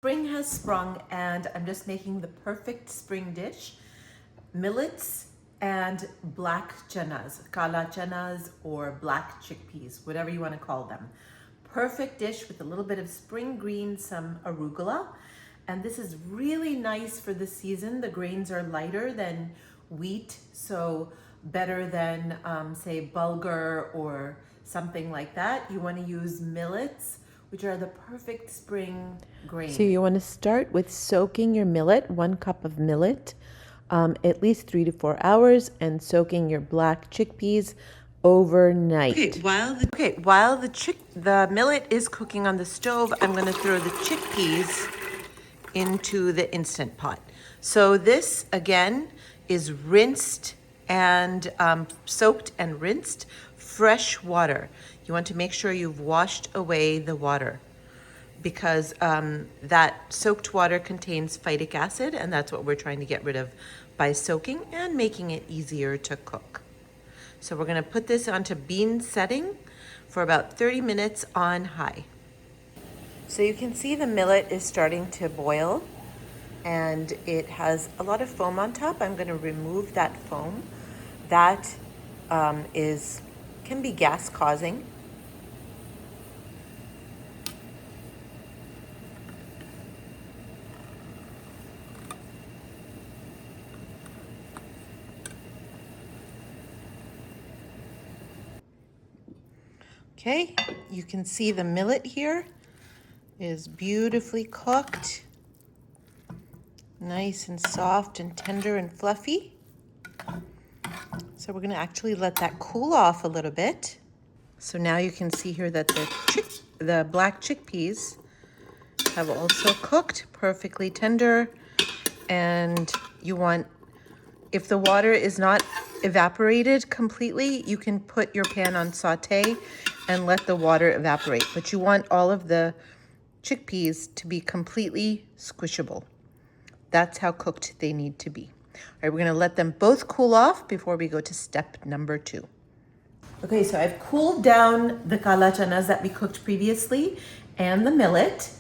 Spring has sprung and I'm just making the perfect spring dish. Millets and black chanas, kala chanas or black chickpeas, whatever you want to call them. Perfect dish with a little bit of spring green, some arugula. And this is really nice for the season. The grains are lighter than wheat, so better than say bulgur or something like that. You want to use millets, which are the perfect spring grain. So you want to start with soaking your millet, 1 cup of millet, at least 3 to 4 hours, and soaking your black chickpeas overnight. Okay, while the millet is cooking on the stove, I'm going to throw the chickpeas into the Instant Pot. So this again is rinsed and soaked and rinsed fresh water. You want to make sure you've washed away the water because that soaked water contains phytic acid, and that's what we're trying to get rid of by soaking and making it easier to cook. So we're going to put this onto bean setting for about 30 minutes on high. So you can see the millet is starting to boil and it has a lot of foam on top. I'm going to remove that foam. That can be gas causing. Okay, you can see the millet here is beautifully cooked. Nice and soft and tender and fluffy. So we're gonna actually let that cool off a little bit. So now you can see here that the black chickpeas have also cooked perfectly tender. And you want, if the water is not evaporated completely, you can put your pan on saute and let the water evaporate. But you want all of the chickpeas to be completely squishable. That's how cooked they need to be. All right, we're gonna let them both cool off before we go to step number 2. Okay, so I've cooled down the kala chanas that we cooked previously and the millet.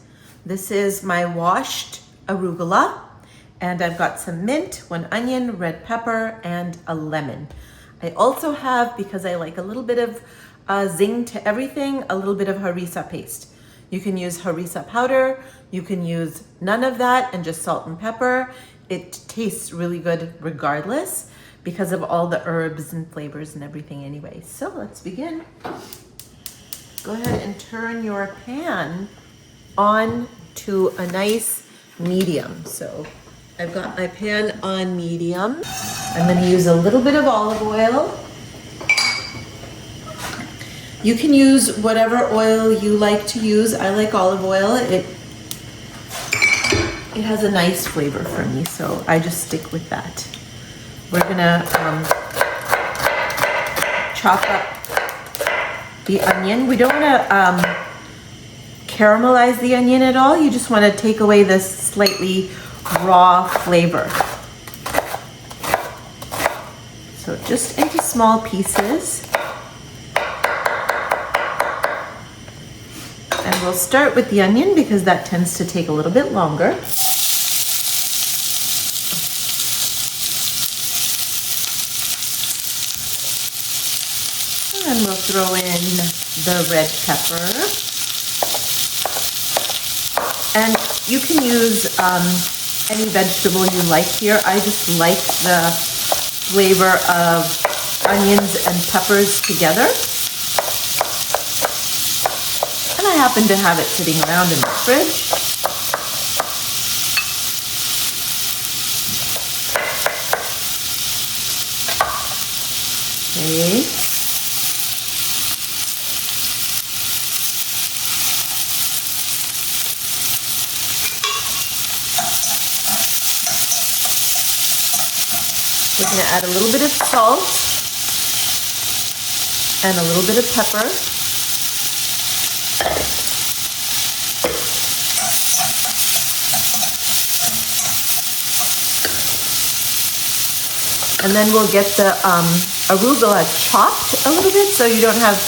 This is my washed arugula, and I've got some mint, 1 onion, red pepper, and a lemon. I also have, because I like a little bit of zing to everything, a little bit of harissa paste. You can use harissa powder, you can use none of that and just salt and pepper. It tastes really good regardless because of all the herbs and flavors and everything anyway. So let's begin. Go ahead and turn your pan on to a nice medium. So I've got my pan on medium. I'm going to use a little bit of olive oil. You can use whatever oil you like to use. I like olive oil. It has a nice flavor for me, so I just stick with that. We're gonna chop up the onion. We don't wanna caramelize the onion at all. You just wanna take away the slightly raw flavor. So just into small pieces. And we'll start with the onion because that tends to take a little bit longer. And we'll throw in the red pepper. And you can use any vegetable you like here. I just like the flavor of onions and peppers together. And I happen to have it sitting around in the fridge. Okay. We're going to add a little bit of salt and a little bit of pepper. And then we'll get the arugula chopped a little bit so you don't have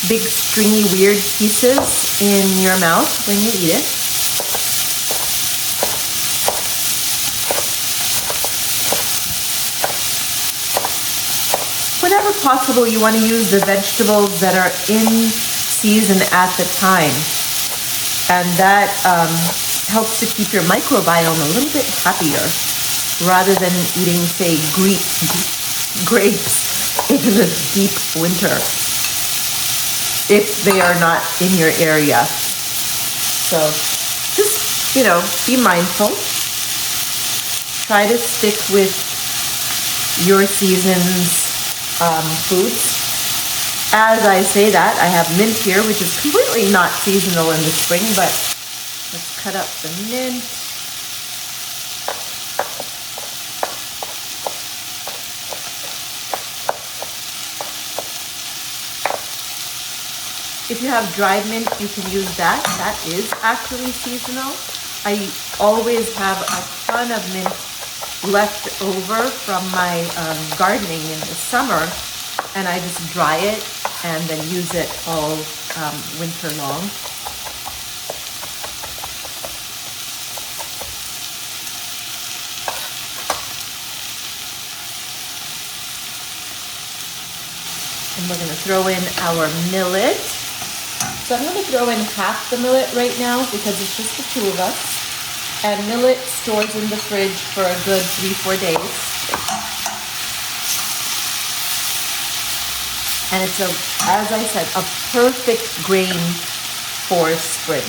big stringy weird pieces in your mouth when you eat it. possible, you want to use the vegetables that are in season at the time. And that helps to keep your microbiome a little bit happier rather than eating, say, grapes in the deep winter if they are not in your area. So just, be mindful. Try to stick with your season's foods. As I say that, I have mint here, which is completely not seasonal in the spring, but let's cut up the mint. If you have dried mint, you can use that. That is actually seasonal. I always have a ton of mint left over from my gardening in the summer, and I just dry it and then use it all winter long. And we're going to throw in our millet. So I'm going to throw in half the millet right now because it's just the two of us. And millet stores in the fridge for a good 3-4 days. And it's, as I said, a perfect grain for spring.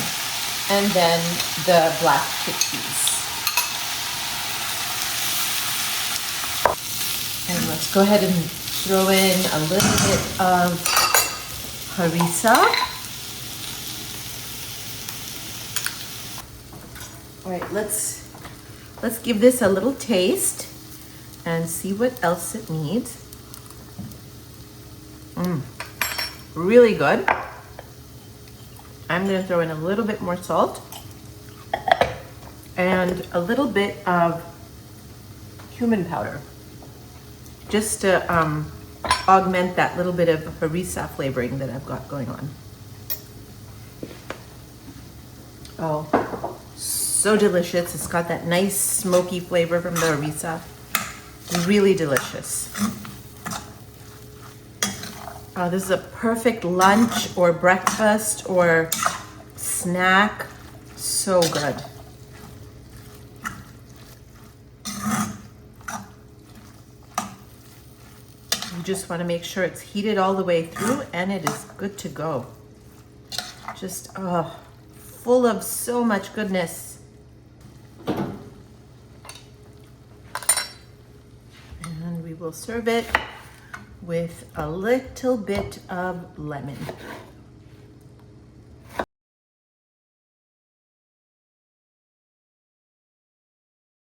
And then the black chickpeas. And let's go ahead and throw in a little bit of harissa. All right, let's give this a little taste and see what else it needs. Really good. I'm gonna throw in a little bit more salt and a little bit of cumin powder, just to augment that little bit of harissa flavoring that I've got going on. Oh, so delicious. It's got that nice smoky flavor from the harissa. Really delicious. This is a perfect lunch or breakfast or snack. So good. You just want to make sure it's heated all the way through and it is good to go. Just full of so much goodness. And we will serve it with a little bit of lemon.